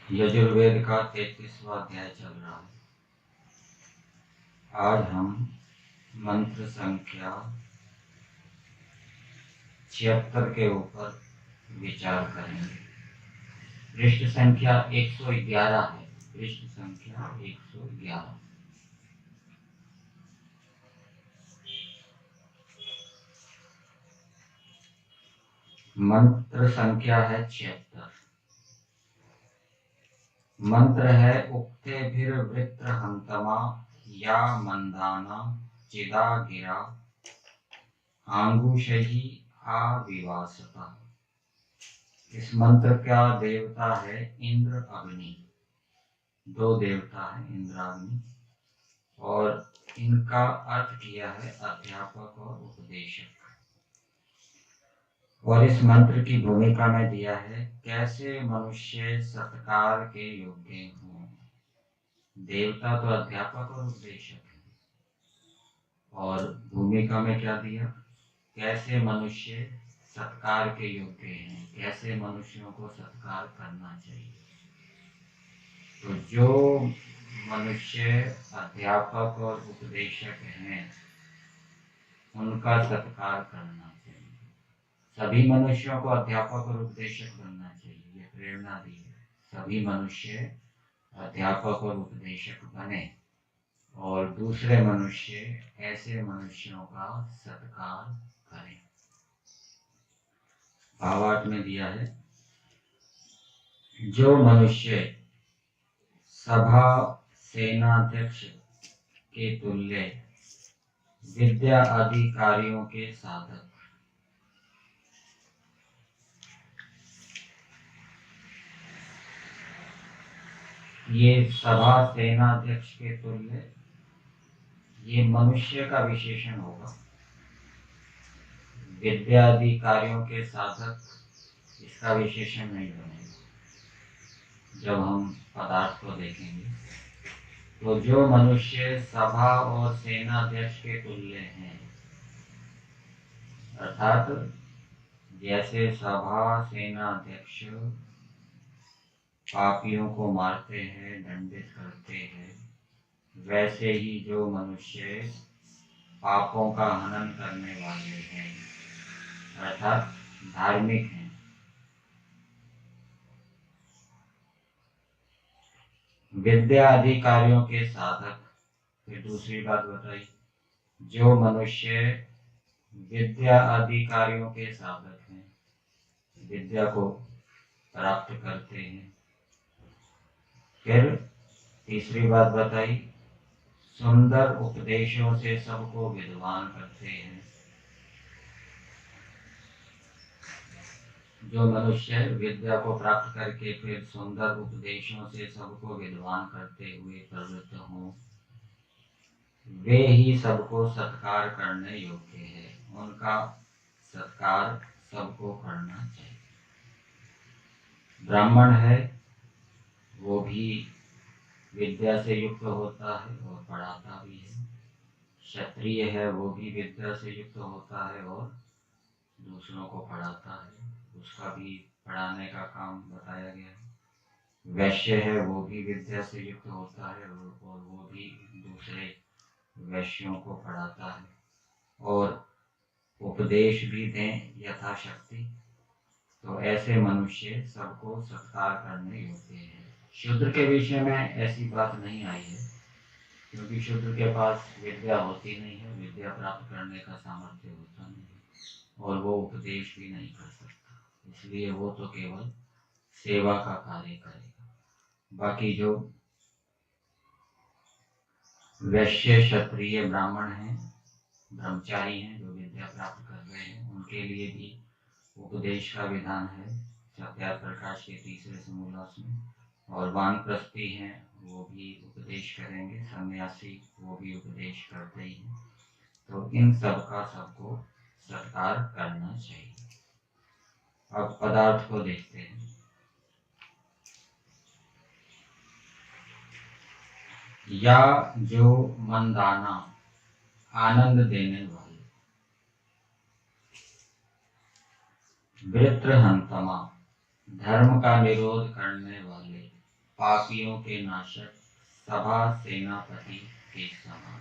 यजुर्वेद का 33वां अध्याय चल रहा है। आज हम मंत्र संख्या 76 के ऊपर विचार करेंगे। पृष्ठ संख्या 111 है। पृष्ठ संख्या 111। मंत्र संख्या है 76। मंत्र है उक्तेभिर्वृत्रहन्तमा या मंदाना चिदा गिरा आंगुशही आविवासता। इस मंत्र का देवता है इंद्र अग्नि। दो देवता है इंद्र अग्नि, और इनका अर्थ किया है अध्यापक और उपदेशक। और इस मंत्र की भूमिका में दिया है कैसे मनुष्य सत्कार के योग्य हों। देवता तो अध्यापक और उपदेशक है, और भूमिका में क्या दिया, कैसे मनुष्य सत्कार के योग्य हैं, कैसे मनुष्यों को सत्कार करना चाहिए। तो जो मनुष्य अध्यापक और उपदेशक हैं उनका सत्कार करना चाहिए। सभी मनुष्यों को अध्यापक और उपदेशक बनना चाहिए, ये प्रेरणा दी है। सभी मनुष्य अध्यापक और उपदेशक बने, और दूसरे मनुष्य ऐसे मनुष्यों का सत्कार करें। भावार्थ में दिया है, जो मनुष्य सभा सेनाध्यक्ष के तुल्य विद्या आदि कार्यों के साधक, ये सभा सेनाध्यक्ष के तुल्य, ये मनुष्य का विशेषण होगा। विद्या आदि कार्यों के साधक इसका विशेषण नहीं बनेगा। जब हम पदार्थ को देखेंगे तो जो मनुष्य सभा और सेनाध्यक्ष के तुल्य हैं, अर्थात जैसे सभा सेनाध्यक्ष पापियों को मारते हैं, दंडित करते हैं, वैसे ही जो मनुष्य पापों का हनन करने वाले हैं, अर्थात धार्मिक हैं, विद्या आदि कार्यों के साधक। फिर दूसरी बात बताई, जो मनुष्य विद्या आदि कार्यों के साधक हैं, विद्या को प्राप्त करते हैं। फिर तीसरी बात बताई, सुंदर उपदेशों से सबको विद्वान करते हैं। जो मनुष्य विद्या को प्राप्त करके फिर सुंदर उपदेशों से सबको विद्वान करते हुए प्रवृत्त हों, वे ही सबको सत्कार करने योग्य है। उनका सत्कार सबको करना चाहिए। ब्राह्मण है वो भी विद्या से युक्त होता है और पढ़ाता भी है। क्षत्रिय है वो भी विद्या से युक्त होता है और दूसरों को पढ़ाता है, उसका भी पढ़ाने का काम बताया गया है। वैश्य है वो भी विद्या से युक्त होता है और वो भी दूसरे वैश्यों को पढ़ाता है, और उपदेश भी दें यथाशक्ति। तो ऐसे मनुष्य सबको सत्कार करने योग्य है। शूद्र के विषय में ऐसी बात नहीं आई है, क्योंकि शूद्र के पास विद्या होती नहीं है, विद्या प्राप्त करने का सामर्थ्य होता नहीं है, और वो उपदेश भी नहीं कर सकता। इसलिए वो तो केवल सेवा का कार्य करेगा। बाकी जो वैश्य क्षत्रिय ब्राह्मण हैं, ब्रह्मचारी हैं, जो विद्या प्राप्त कर रहे हैं, उनके लिए भी उपदेश का विधान है सत्यार प्रकाश के तीसरे समूलास में। और वानप्रस्थी हैं, वो भी उपदेश करेंगे, सन्यासी वो भी उपदेश करते ही हैं। तो इन सब का सबको सत्कार करना चाहिए। अब पदार्थ को देखते हैं। या जो मंदाना आनंद देने वाले, वृत्रहंतमा धर्म का निरोध करने वाले, पापियों के नाशक, सभा सेनापति के समान।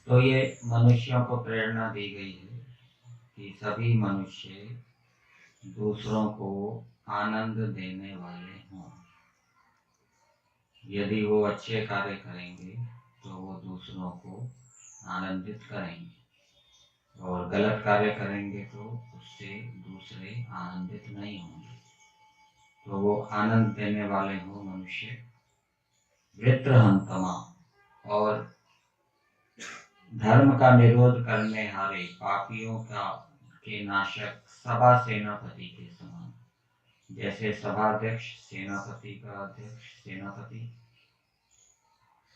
तो ये मनुष्यों को प्रेरणा दी गई है कि सभी मनुष्य दूसरों को आनंद देने वाले हों। यदि वो अच्छे कार्य करेंगे तो वो दूसरों को आनंदित करेंगे, और गलत कार्य करेंगे तो उससे दूसरे आनंदित नहीं होंगे। तो वो आनंद देने वाले हो मनुष्य। वृत्रहंतमा और धर्म का निरोध करने हारे, पापियों का के नाशक, सभा सेनापति के समान। जैसे सभाध्यक्ष सेनापति का अध्यक्ष, सेनापति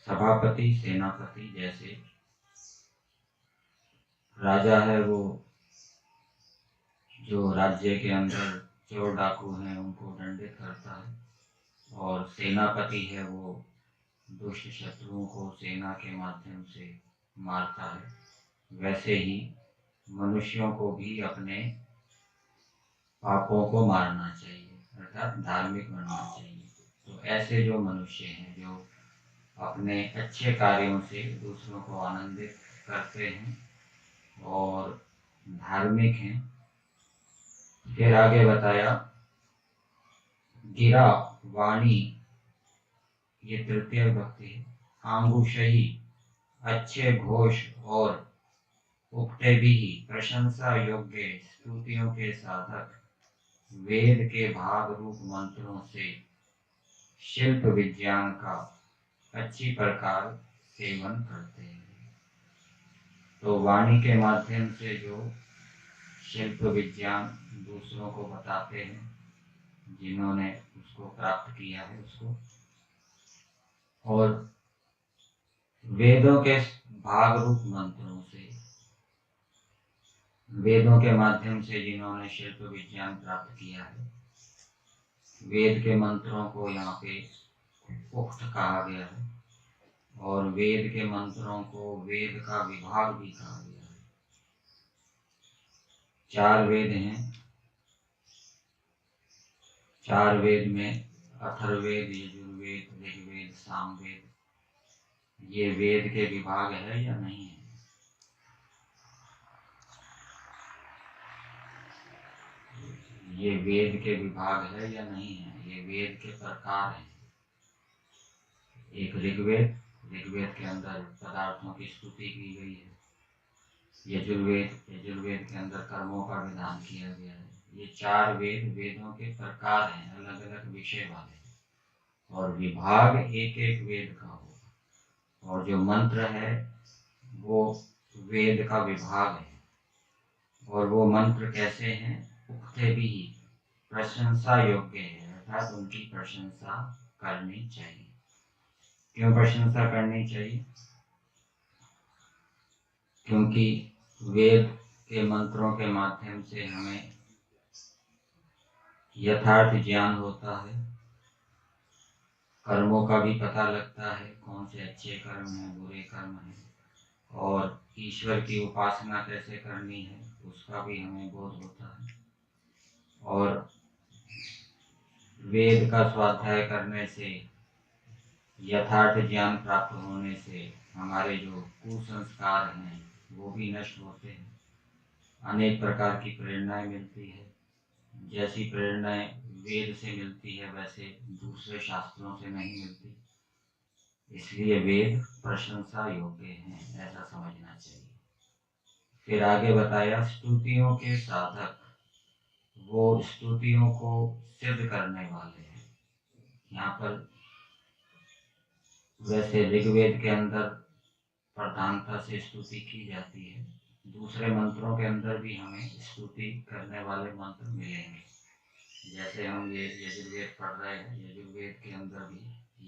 सभापति सेनापति, जैसे राजा है वो जो राज्य के अंदर चोर डाकू हैं उनको दंडित करता है, और सेनापति है वो दुष्ट शत्रुओं को सेना के माध्यम से मारता है। वैसे ही मनुष्यों को भी अपने पापों को मारना चाहिए, अर्थात धार्मिक बनना चाहिए। तो ऐसे जो मनुष्य हैं जो अपने अच्छे कार्यों से दूसरों को आनंदित करते हैं और धार्मिक हैं। फिर आगे बताया गिरा वाणी, ये तृतीय विभक्ति है। आंगुशही अच्छे घोष और उक्ते भी प्रशंसा योग्य स्तुतियों के साधक, वेद के भाग रूप मंत्रों से शिल्प विज्ञान का अच्छी प्रकार सेवन करते हैं। तो वाणी के माध्यम से जो शिल्प विज्ञान दूसरों को बताते हैं, जिन्होंने उसको प्राप्त किया है उसको, और वेदों के भाग रूप मंत्रों से, वेदों के माध्यम से जिन्होंने शिल्प विज्ञान प्राप्त किया है। वेद के मंत्रों को यहाँ पे उक्त कहा गया है, और वेद के मंत्रों को वेद का विभाग भी कहा गया है। 4 वेद हैं। 4 वेद में अथर्ववेद, यजुर्वेद, ऋग्वेद, सामवेद, ये वेद के विभाग है या नहीं है? ये वेद के विभाग है या नहीं है? ये वेद के प्रकार हैं। एक ऋग्वेद, ऋग्वेद के अंदर पदार्थों की स्तुति की गई है। यजुर्वेद, यजुर्वेद के अंदर कर्मों का विधान किया गया है। ये 4 वेद वेदों के प्रकार हैं, अलग अलग विषय वाले, और विभाग एक एक वेद का हो। और जो मंत्र है वो वेद का विभाग है। और वो मंत्र कैसे हैं? उक्ते भी प्रशंसा योग्य है, अर्थात उनकी प्रशंसा करनी चाहिए। क्यों प्रशंसा करनी चाहिए? क्योंकि वेद के मंत्रों के माध्यम से हमें यथार्थ ज्ञान होता है, कर्मों का भी पता लगता है, कौन से अच्छे कर्म हैं, बुरे कर्म हैं, और ईश्वर की उपासना कैसे करनी है उसका भी हमें बोध होता है। और वेद का स्वाध्याय करने से, यथार्थ ज्ञान प्राप्त होने से हमारे जो कुसंस्कार हैं वो भी नष्ट होते हैं। अनेक प्रकार की प्रेरणाएं मिलती है। जैसी प्रेरणाएं वेद से मिलती है वैसे दूसरे शास्त्रों से नहीं मिलती। इसलिए वेद प्रशंसा योग्य हैं, ऐसा समझना चाहिए। फिर आगे बताया स्तुतियों के साधक, वो स्तुतियों को सिद्ध करने वाले हैं। यहाँ पर वैसे ऋग्वेद के अंदर प्रधानता से स्तुति की जाती है, दूसरे मंत्रों के अंदर भी हमें स्तुति करने वाले मंत्र मिलेंगे। जैसे हम ये यजुर्वेद पढ़ रहे हैं, यजुर्वेद के अंदर भी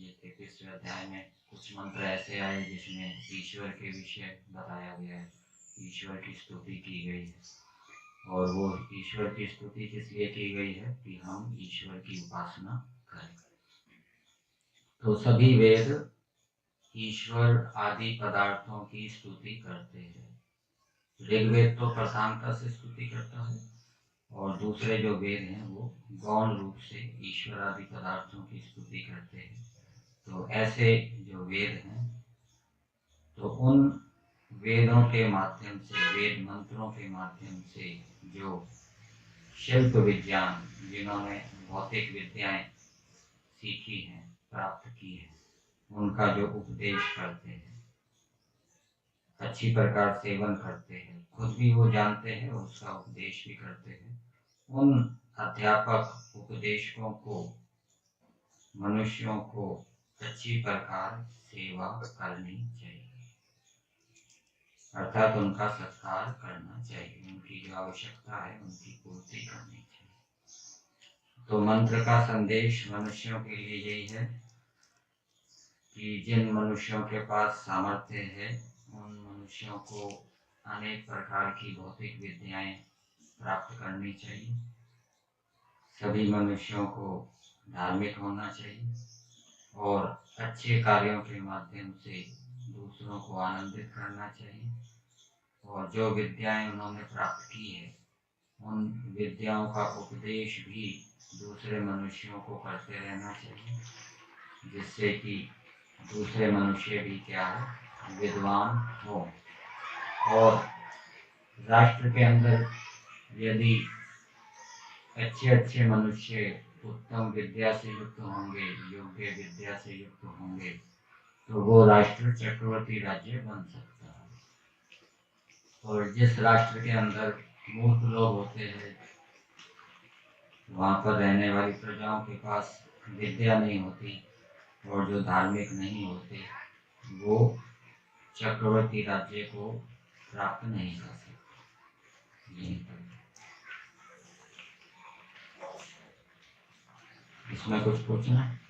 ये 33वें अध्याय में कुछ मंत्र ऐसे आए जिसमें ईश्वर के विषय बताया गया है, ईश्वर की स्तुति की गई है। और वो ईश्वर की स्तुति किस लिए की गई है कि हम ईश्वर की उपासना करें। तो सभी वेद ईश्वर आदि पदार्थों की स्तुति करते हैं। ऋग्वेद तो प्रधानता से स्तुति करता है और दूसरे जो वेद हैं वो गौण रूप से ईश्वर आदि पदार्थों की स्तुति करते हैं। तो ऐसे जो वेद हैं, तो उन वेदों के माध्यम से, वेद मंत्रों के माध्यम से जो शिल्प विज्ञान, जिन्होंने भौतिक विद्याएं सीखी हैं, प्राप्त की है, उनका जो उपदेश करते हैं, अच्छी प्रकार सेवन करते हैं, खुद भी वो जानते हैं और उसका उपदेश भी करते हैं, उन अध्यापक उपदेशकों को मनुष्यों को अच्छी प्रकार सेवा करनी चाहिए, अर्थात उनका सत्कार करना चाहिए, उनकी जो आवश्यकता है उनकी पूर्ति करनी चाहिए। तो मंत्र का संदेश मनुष्यों के लिए यही है कि जिन मनुष्यों के पास सामर्थ्य है उन मनुष्यों को अनेक प्रकार की भौतिक विद्याएं प्राप्त करनी चाहिए। सभी मनुष्यों को धार्मिक होना चाहिए और अच्छे कार्यों के माध्यम से दूसरों को आनंदित करना चाहिए। और जो विद्याएं उन्होंने प्राप्त की है उन विद्याओं का उपदेश भी दूसरे मनुष्यों को करते रहना चाहिए, जिससे कि दूसरे मनुष्य भी क्या है, विद्वान हो। और राष्ट्र के अंदर यदि अच्छे अच्छे मनुष्य उत्तम विद्या से युक्त होंगे, योग्य विद्या से युक्त होंगे, तो वो राष्ट्र चक्रवर्ती राज्य बन सकता है। और जिस राष्ट्र के अंदर मूर्ख लोग होते हैं, वहाँ पर रहने वाली प्रजाओं के पास विद्या नहीं होती और जो धार्मिक नहीं होते, वो चक्रवर्ती राज्य को प्राप्त नहीं कर सकते। यहीं पर इसमें कुछ पूछना है?